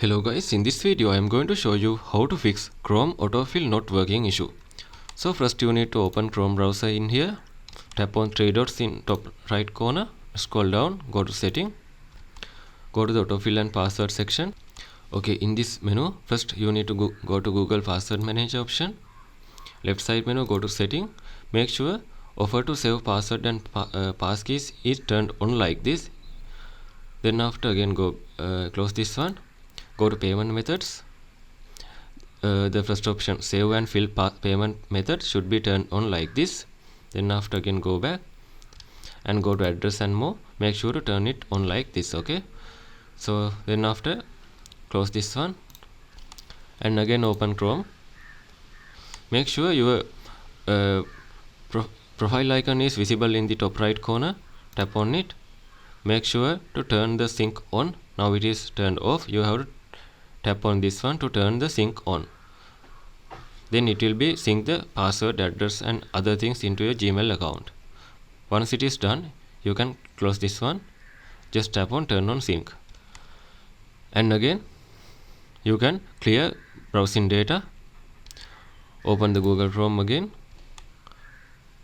Hello guys, in this video I am going to show you how to fix Chrome autofill not working issue. So first you need to open Chrome browser in here, tap on three dots in top right corner, scroll down, go to setting, go to the autofill and password section. Okay, in this menu first you need to go to Google password manager option, left side menu go to setting, make sure offer to save password and passkeys is turned on like this. Then after again go close this one, go to payment methods. The first option save and fill payment method should be turned on like this. Then after again go back and go to address and more, make sure to turn it on like this. Okay, so then after close this one and again open Chrome. Make sure your profile icon is visible in the top right corner, tap on it, make sure to turn the sync on. Now it is turned off, you have to tap on this one to turn the sync on. Then it will be sync the password, address and other things into your Gmail account. Once it is done, you can close this one, just tap on turn on sync. And again you can clear browsing data, open the Google Chrome again,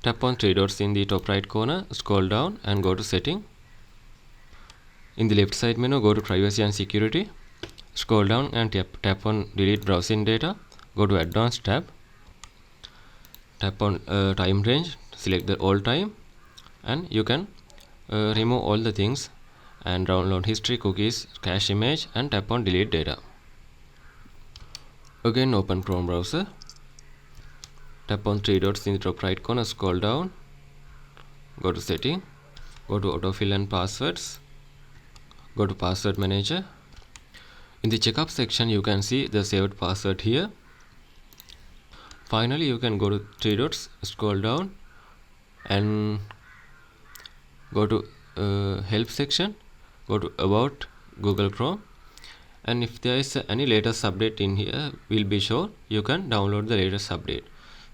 tap on three dots in the top right corner, scroll down and go to setting. In the left side menu go to privacy and security, scroll down and tap on delete browsing data, go to advanced tab, tap on time range, select the all time and you can remove all the things and download history, cookies, cache image and tap on delete data. Again open Chrome browser, tap on three dots in the top right corner, scroll down, go to setting, go to autofill and passwords, go to password manager. In the checkup section you can see the saved password here. Finally you can go to three dots, scroll down and go to help section, go to about Google Chrome, and if there is any latest update in here will be shown, you can download the latest update.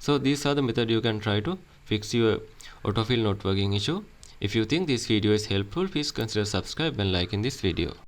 So these are the methods you can try to fix your autofill not working issue. If you think this video is helpful, please consider subscribe and like in this video.